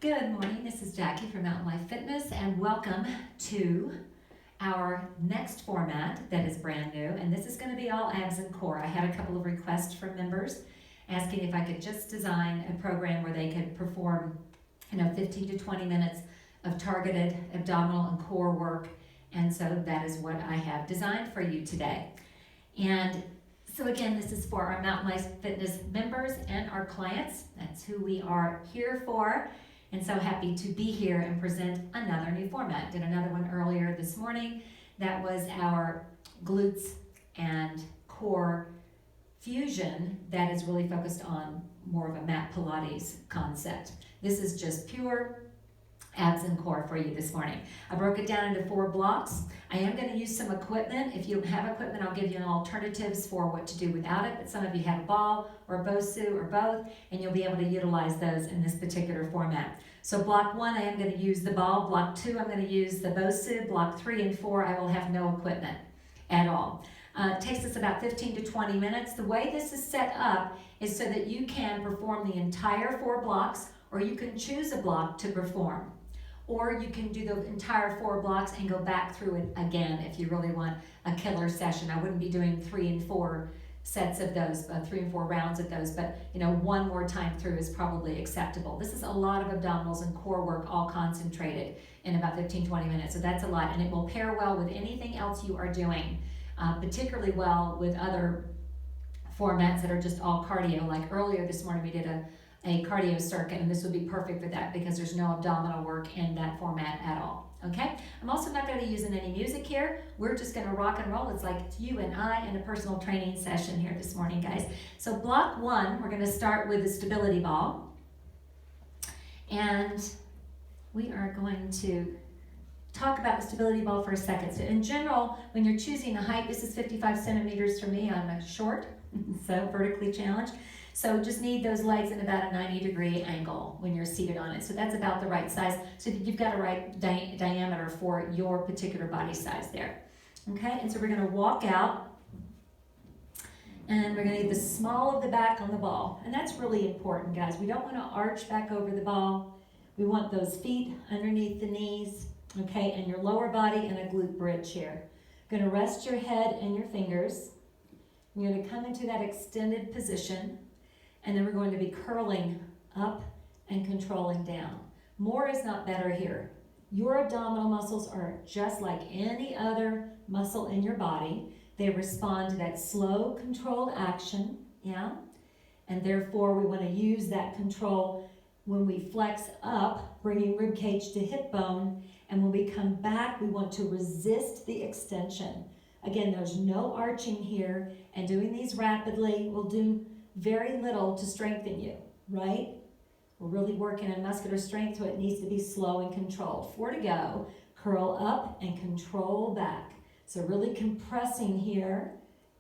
Good morning, this is Jackie from Mountain Life Fitness, and welcome to our next format that is brand new, and this is going to be all abs and core. I had a couple of requests from members asking if I could just design a program where they could perform 15 to 20 minutes of targeted abdominal and core work, and so that is what I have designed for you today. And so again, this is for our Mountain Life Fitness members and our clients. That's who we are here for. And so happy to be here and present another new format. Did another one earlier this morning. That was our glutes and core fusion that is really focused on more of a mat Pilates concept. This is just pure abs and core for you this morning. I broke it down into 4 blocks. I am going to use some equipment. If you have equipment, I'll give you alternatives for what to do without it, but some of you have a ball or a BOSU or both, and you'll be able to utilize those in this particular format. So block 1, I am going to use the ball. Block 2, I'm going to use the BOSU. Block 3 and 4, I will have no equipment at all. It takes us about 15 to 20 minutes. The way this is set up is so that you can perform the entire 4 blocks, or you can choose a block to perform. Or you can do the entire 4 blocks and go back through it again if you really want a killer session. I wouldn't be doing 3 and 4 sets of those, 3 and 4 rounds of those, but one more time through is probably acceptable. This is a lot of abdominals and core work all concentrated in about 15-20 minutes, so that's a lot, and it will pair well with anything else you are doing, particularly well with other formats that are just all cardio. Like earlier this morning we did a cardio circuit, and this would be perfect for that because there's no abdominal work in that format at all. Okay, I'm also not going to be using any music here. We're just going to rock and roll. It's like you and I in a personal training session here this morning, guys. So block 1, we're going to start with the stability ball, and we are going to talk about the stability ball for a second. So in general, when you're choosing a height, this is 55 centimeters for me. I'm a short, so vertically challenged. So just need those legs in about a 90-degree angle when you're seated on it. So that's about the right size. So you've got a right diameter for your particular body size there. Okay, and so we're gonna walk out, and we're gonna need the small of the back on the ball. And that's really important, guys. We don't wanna arch back over the ball. We want those feet underneath the knees, okay, and your lower body and a glute bridge here. You're gonna rest your head and your fingers. You're gonna come into that extended position. And then we're going to be curling up and controlling down. More is not better here. Your abdominal muscles are just like any other muscle in your body. They respond to that slow, controlled action, yeah? And therefore, we want to use that control when we flex up, bringing rib cage to hip bone, and when we come back, we want to resist the extension. Again, there's no arching here, and doing these rapidly will do very little to strengthen you, right? We're really working on muscular strength, so it needs to be slow and controlled. 4 to go. Curl up and control back. So really compressing here,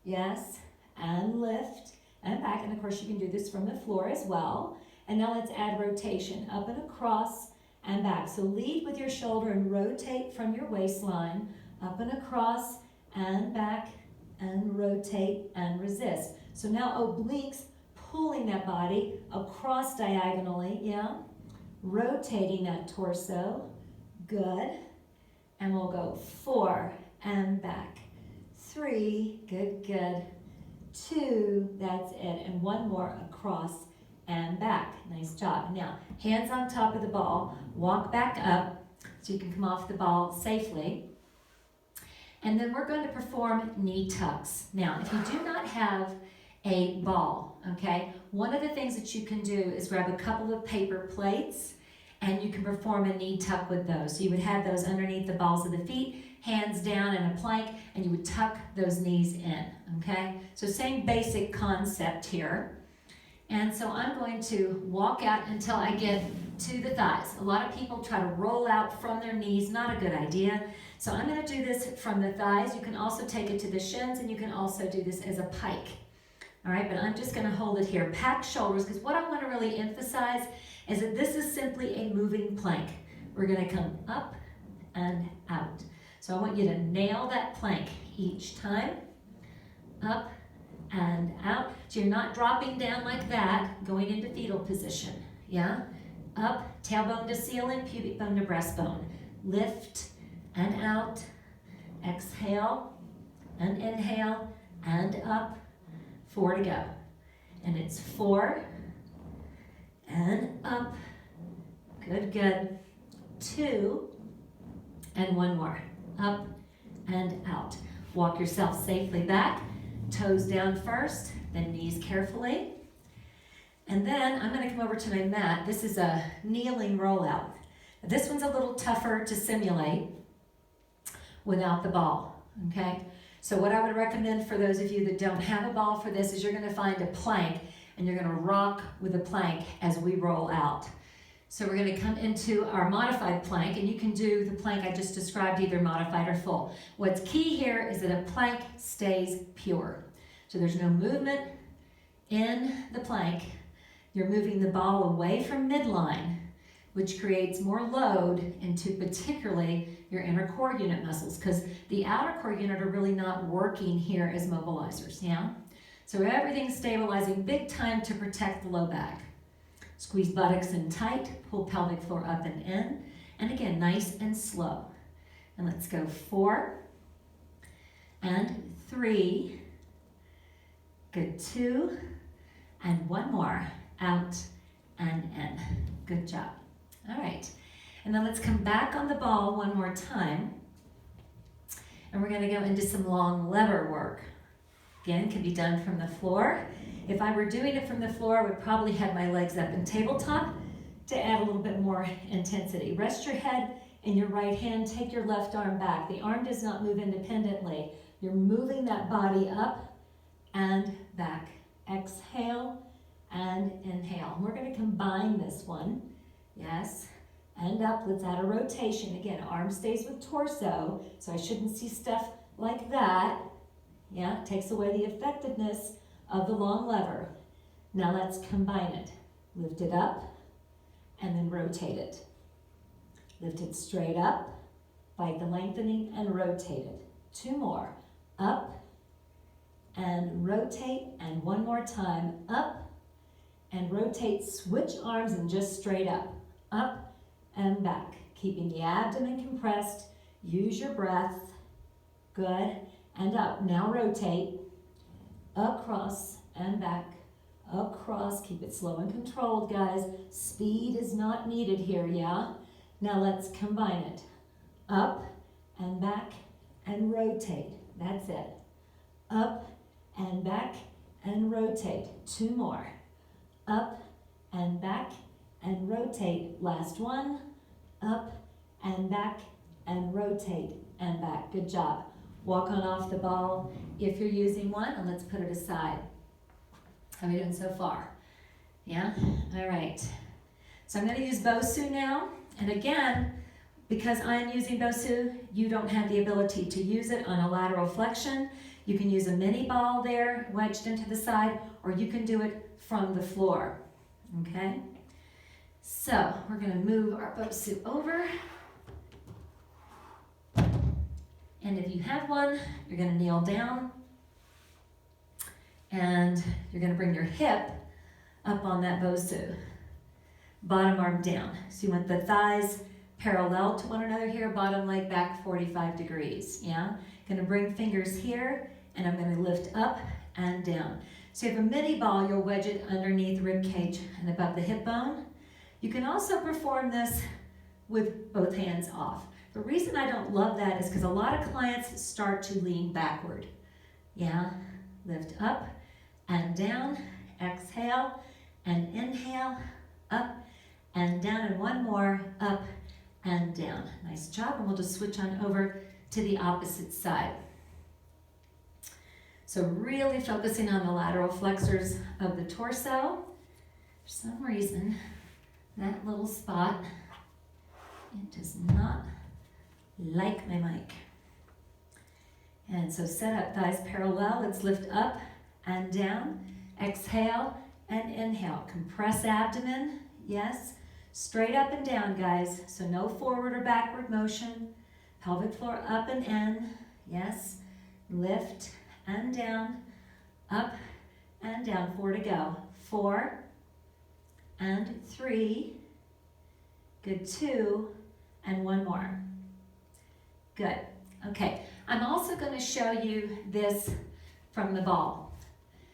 yes, and lift and back. And of course you can do this from the floor as well. And now let's add rotation, up and across and back. So lead with your shoulder and rotate from your waistline, up and across and back, and rotate and resist. So now obliques, pulling that body across diagonally, yeah? Rotating that torso, good. And we'll go 4 and back. 3, good, good. 2, that's it. And 1 more across and back. Nice job. Now, hands on top of the ball, walk back up so you can come off the ball safely. And then we're going to perform knee tucks. Now, if you do not have a ball, okay, one of the things that you can do is grab a couple of paper plates and you can perform a knee tuck with those. So you would have those underneath the balls of the feet, hands down in a plank, and you would tuck those knees in, okay? So same basic concept here. And so I'm going to walk out until I get to the thighs. A lot of people try to roll out from their knees, not a good idea. So I'm going to do this from the thighs. You can also take it to the shins, and you can also do this as a pike. All right, but I'm just going to hold it here. Pack shoulders, because what I want to really emphasize is that this is simply a moving plank. We're going to come up and out. So I want you to nail that plank each time. Up and out. So you're not dropping down like that, going into fetal position. Yeah? up, tailbone to ceiling, pubic bone to breastbone. Lift and out, exhale and inhale and up, 4 to go. And it's 4 and up, good, good. 2 and 1 more, up and out. Walk yourself safely back, toes down first, then knees carefully. And then I'm gonna come over to my mat. This is a kneeling rollout. This one's a little tougher to simulate without the ball, okay? So what I would recommend for those of you that don't have a ball for this is you're gonna find a plank and you're gonna rock with the plank as we roll out. So we're gonna come into our modified plank, and you can do the plank I just described, either modified or full. What's key here is that a plank stays pure. So there's no movement in the plank. You're moving the ball away from midline, which creates more load into particularly your inner core unit muscles, because the outer core unit are really not working here as mobilizers, yeah? So everything's stabilizing big time to protect the low back. Squeeze buttocks in tight, pull pelvic floor up and in. And again, nice and slow. And let's go 4 and 3. Good, 2 and 1 more. Out and in. Good job. All right. And then let's come back on the ball one more time. And we're gonna go into some long lever work. Again, can be done from the floor. If I were doing it from the floor, I would probably have my legs up in tabletop to add a little bit more intensity. Rest your head in your right hand, take your left arm back. The arm does not move independently. You're moving that body up and back. Exhale and inhale. We're gonna combine this one. Yes, and up, let's add a rotation. Again, arm stays with torso, so I shouldn't see stuff like that. Yeah, it takes away the effectiveness of the long lever. Now let's combine it. Lift it up and then rotate it. Lift it straight up, fight the lengthening and rotate it. 2 more. Up and rotate, and 1 more time. Up and rotate, switch arms and just straight up. Up and back, keeping the abdomen compressed. Use your breath. Good. And up. Now rotate. Across and back. Across. Keep it slow and controlled, guys. Speed is not needed here, yeah? Now let's combine it. Up and back and rotate. That's it. Up and back and rotate. 2 more. Up and back and rotate. Last one. Up and back and rotate and back. Good job. Walk on off the ball if you're using one, and let's put it aside. How are we doing so far? Yeah? All right. So I'm going to use Bosu now. And again, because I'm using Bosu, you don't have the ability to use it on a lateral flexion. You can use a mini ball there wedged into the side, or you can do it from the floor. Okay? So we're going to move our Bosu over. And if you have one, you're going to kneel down. And you're going to bring your hip up on that Bosu. Bottom arm down. So you want the thighs parallel to one another here, bottom leg back 45 degrees, yeah? Going to bring fingers here, and I'm going to lift up and down. So you have a mini ball, you'll wedge it underneath the rib cage and above the hip bone. You can also perform this with both hands off. The reason I don't love that is because a lot of clients start to lean backward. Yeah, lift up and down, exhale and inhale, up and down, and 1 more, up and down. Nice job, and we'll just switch on over to the opposite side. So really focusing on the lateral flexors of the torso. For some reason, that little spot, it does not like my mic. And so set up, thighs parallel. Let's lift up and down. Exhale and inhale. Compress abdomen. Yes. Straight up and down, guys. So no forward or backward motion. Pelvic floor up and in. Yes. Lift and down. Up and down. 4 to go. 4 and 3 Good, 2, and 1 more. Good. Okay, I'm also going to show you this from the ball.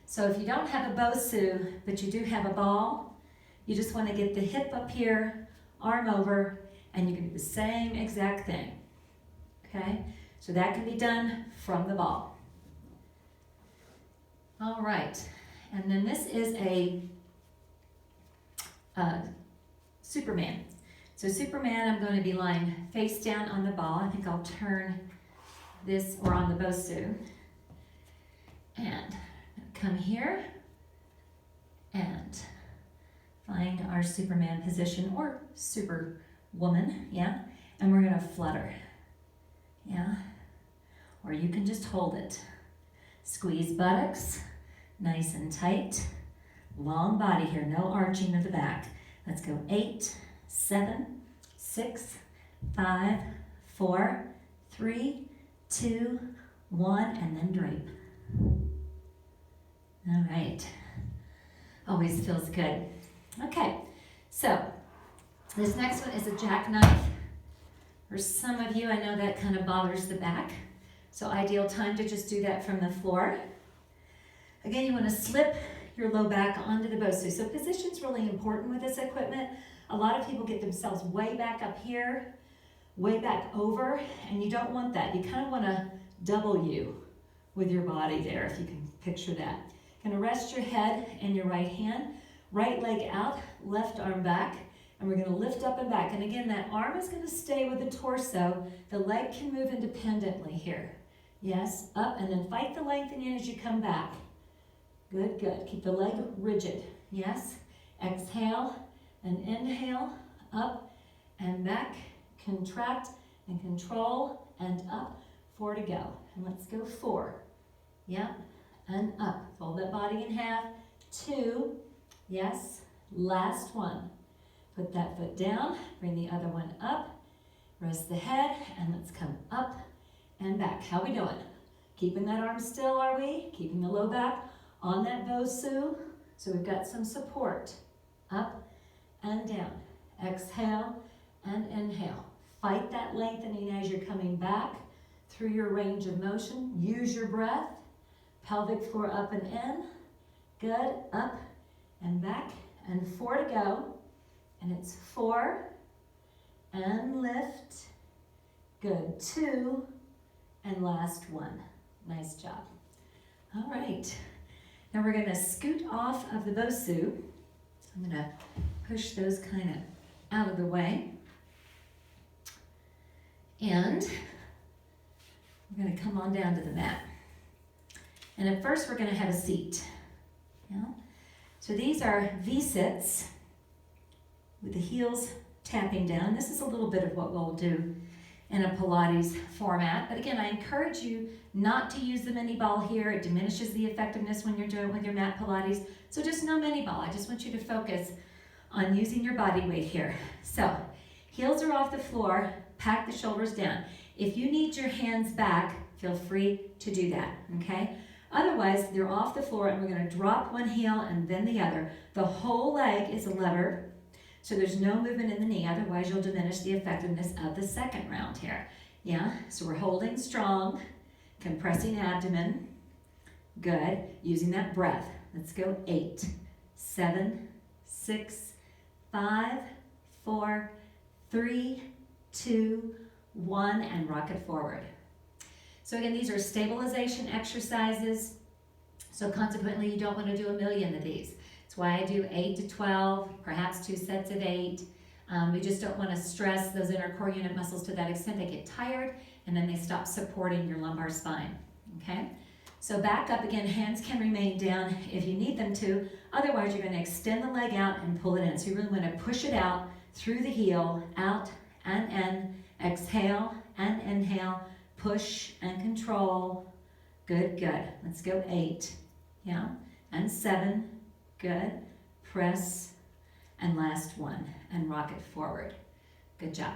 So if you don't have a Bosu, but you do have a ball, you just want to get the hip up here, arm over, and you can do the same exact thing. Okay, so that can be done from the ball. All right, and then this is a Superman. So Superman, I'm going to be lying face down on the ball. I think I'll turn this, or on the Bosu, and come here and find our Superman position, or Superwoman, yeah? And we're gonna flutter, yeah? Or you can just hold it. Squeeze buttocks, nice and tight. Long body here, no arching of the back. Let's go 8, 7, 6, 5, 4, 3, 2, 1, and then drape. All right. Always feels good. Okay, so this next one is a jackknife. For some of you, I know that kind of bothers the back. So ideal time to just do that from the floor. Again, you want to slip your low back onto the Bosu. So position's really important with this equipment. A lot of people get themselves way back up here, way back over, and you don't want that. You kind of want to W with your body there, if you can picture that. You're going to rest your head in your right hand, right leg out, left arm back, and we're going to lift up and back. And again, that arm is going to stay with the torso. The leg can move independently here. Yes, up, and then fight the lengthening as you come back. Good, good. Keep the leg rigid. Yes. Exhale and inhale, up and back, contract and control, and up, 4 to go. And let's go 4. Yep, and up. Fold that body in half. 2, yes, last one. Put that foot down, bring the other one up, rest the head, and let's come up and back. How we doing? Keeping that arm still, are we? Keeping the low back on that Bosu. So we've got some support. Up and down. Exhale and inhale. Fight that lengthening as you're coming back through your range of motion. Use your breath. Pelvic floor up and in. Good. Up and back. And 4 to go. And it's 4. And lift. Good. 2. And last 1. Nice job. All right. Now we're going to scoot off of the Bosu. I'm going to push those kind of out of the way. And we're going to come on down to the mat. And at first we're going to have a seat. Yeah? So these are V-sits with the heels tapping down. This is a little bit of what we'll do in a Pilates format. But again, I encourage you not to use the mini ball here. It diminishes the effectiveness when you're doing it with your mat Pilates. So just no mini ball. I just want you to focus on using your body weight here. So heels are off the floor, pack the shoulders down. If you need your hands back, feel free to do that, okay? Otherwise, they're off the floor and we're gonna drop one heel and then the other. The whole leg is a lever, so there's no movement in the knee, otherwise you'll diminish the effectiveness of the second round here. Yeah, so we're holding strong, compressing abdomen. Good, using that breath. Let's go 8, 7, 6, 5, 4, 3, 2, 1, and rock it forward. So again, these are stabilization exercises. So consequently, you don't want to do a million of these. That's why I do 8 to 12, perhaps 2 sets of 8. We just don't want to stress those inner core unit muscles to that extent. They get tired and then they stop supporting your lumbar spine, okay? So back up again, hands can remain down if you need them to. Otherwise, you're going to extend the leg out and pull it in. So you really want to push it out through the heel, out and in. Exhale and inhale. Push and control. Good, good. Let's go 8. Yeah. And 7. Good. Press. And last 1. And rock it forward. Good job.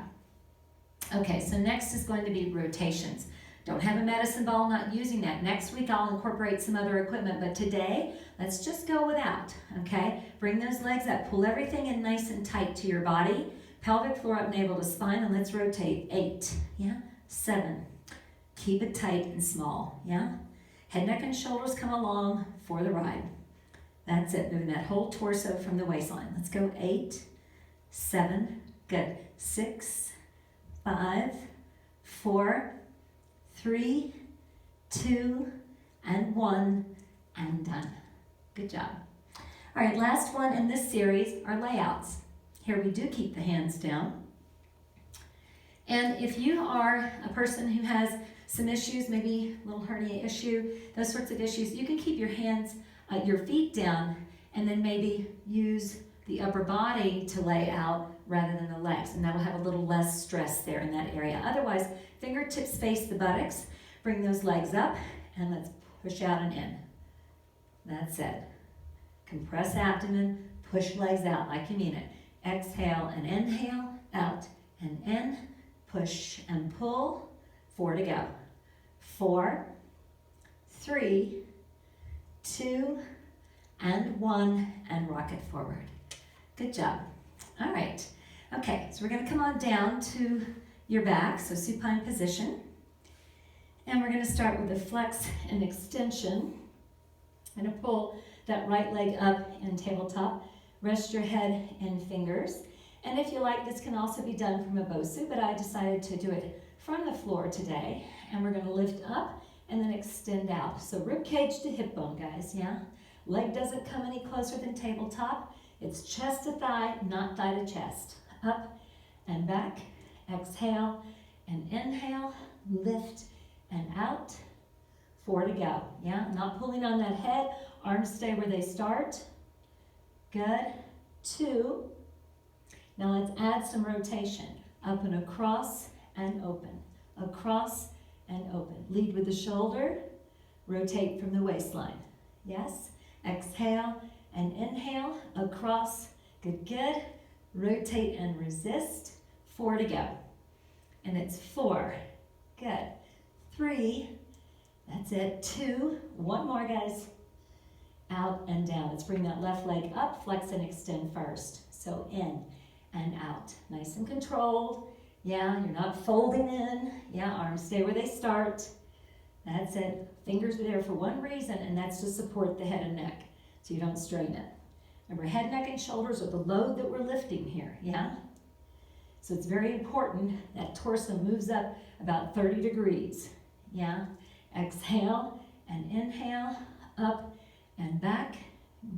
Okay, so next is going to be rotations. Don't have a medicine ball, not using that. Next week I'll incorporate some other equipment, but today, let's just go without, okay? Bring those legs up, pull everything in nice and tight to your body. Pelvic floor up, navel to spine, and let's rotate. 8, yeah, 7. Keep it tight and small, yeah? Head, neck, and shoulders come along for the ride. That's it, moving that whole torso from the waistline. Let's go. 8, 7, good. 6, 5, 4, 3, 2, and 1, and done. Good job. All right, last one in this series are layouts. Here we do keep the hands down. And if you are a person who has some issues, maybe a little hernia issue, those sorts of issues, you can keep your hands, your feet down, and then maybe use the upper body to lay out rather than the legs, and that'll have a little less stress there in that area. Otherwise, fingertips face the buttocks, bring those legs up, and let's push out and in. That's it. Compress abdomen, push legs out like you mean it. Exhale and inhale, out and in, push and pull. 4 to go. 4, 3, 2, and 1, and rock it forward. Good job. All right. Okay, so we're going to come on down to your back, so supine position. And we're going to start with a flex and extension. I'm going to pull that right leg up in tabletop. Rest your head in fingers. And if you like, this can also be done from a Bosu, but I decided to do it from the floor today. And we're going to lift up and then extend out. So rib cage to hip bone, guys, yeah? Leg doesn't come any closer than tabletop. It's chest to thigh, not thigh to chest. Up and back. Exhale and inhale. Lift and out. 4 to go, yeah? Not pulling on that head. Arms stay where they start. Good. 2. Now let's add some rotation. Up and across and open. Across and open. Lead with the shoulder. Rotate from the waistline. Yes. Exhale and inhale. Across. Good, good. Rotate and resist. 4 to go. And it's 4. Good. 3. That's it. 2. 1 more, guys. Out and down. Let's bring that left leg up, flex and extend first. So in and out. Nice and controlled. Yeah, you're not folding in. Yeah, arms stay where they start. That's it. Fingers are there for one reason, and that's to support the head and neck so you don't strain it. Remember, head, neck, and shoulders are the load that we're lifting here, yeah? So it's very important that torso moves up about 30 degrees, yeah? Exhale and inhale, up and back,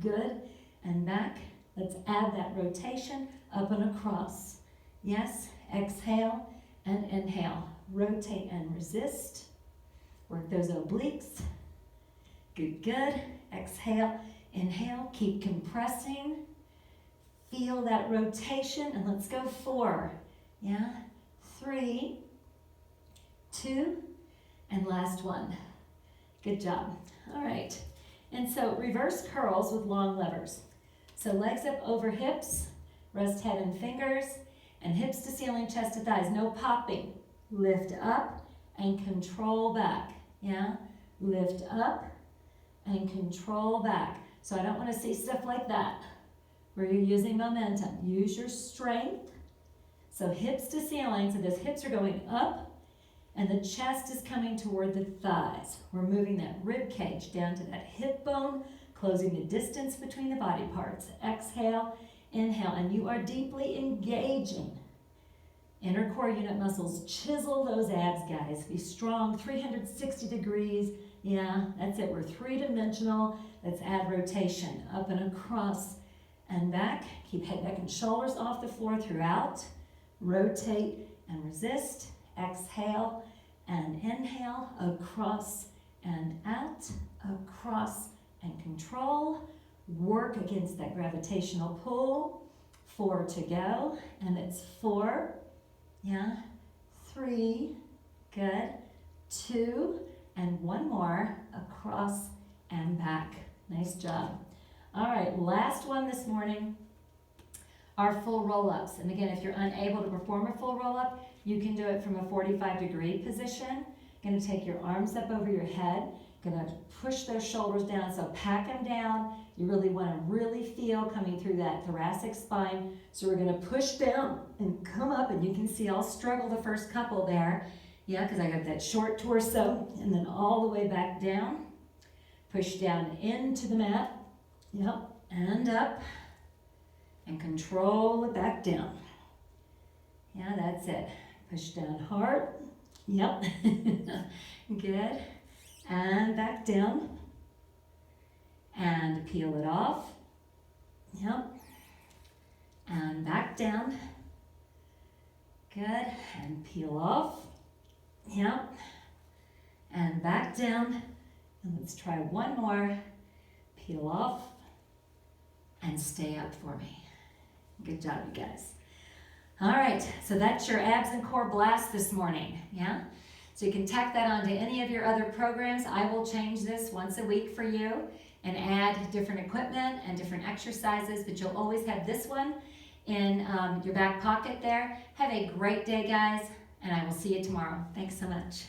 good, and back. Let's add that rotation, up and across. Yes, exhale and inhale. Rotate and resist. Work those obliques. Good, good. Exhale, inhale, keep compressing. Feel that rotation, and let's go 4. Yeah, 3, 2, and last one. Good job. All right. And so reverse curls with long levers. So legs up over hips, rest head and fingers, and hips to ceiling, chest to thighs. No popping. Lift up and control back. Yeah? Lift up and control back. So I don't want to see stuff like that where you're using momentum. Use your strength. So hips to ceiling, so those hips are going up and the chest is coming toward the thighs. We're moving that rib cage down to that hip bone, closing the distance between the body parts. Exhale, inhale, and you are deeply engaging inner core unit muscles. Chisel those abs, guys. Be strong, 360 degrees. Yeah, that's it. We're 3-dimensional. Let's add rotation. Up and across and back. Keep head, neck, and shoulders off the floor throughout. Rotate and resist. Exhale and inhale. Across and out. Across and control. Work against that gravitational pull. 4 to go. And it's 4. Yeah. 3. Good. 2. And 1 more. Across and back. Nice job. All right, last one this morning are full roll-ups. And again, if you're unable to perform a full roll-up, you can do it from a 45-degree position. Going to take your arms up over your head, Gonna push those shoulders down, so pack them down. You really wanna really feel coming through that thoracic spine. So we're gonna push down and come up, and you can see I'll struggle the first couple there. Yeah, because I got that short torso, and then all the way back down. Push down into the mat. Yep, and up. And control it back down. Yeah, that's it. Push down hard. Yep. Good. And back down. And peel it off. Yep. And back down. Good. And peel off. Yep. And back down. And let's try one more. Peel off. And stay up for me. Good job, you guys. All right, so that's your abs and core blast this morning, yeah? So you can tack that onto any of your other programs. I will change this once a week for you and add different equipment and different exercises, but you'll always have this one in your back pocket there. Have a great day, guys, and I will see you tomorrow. Thanks so much.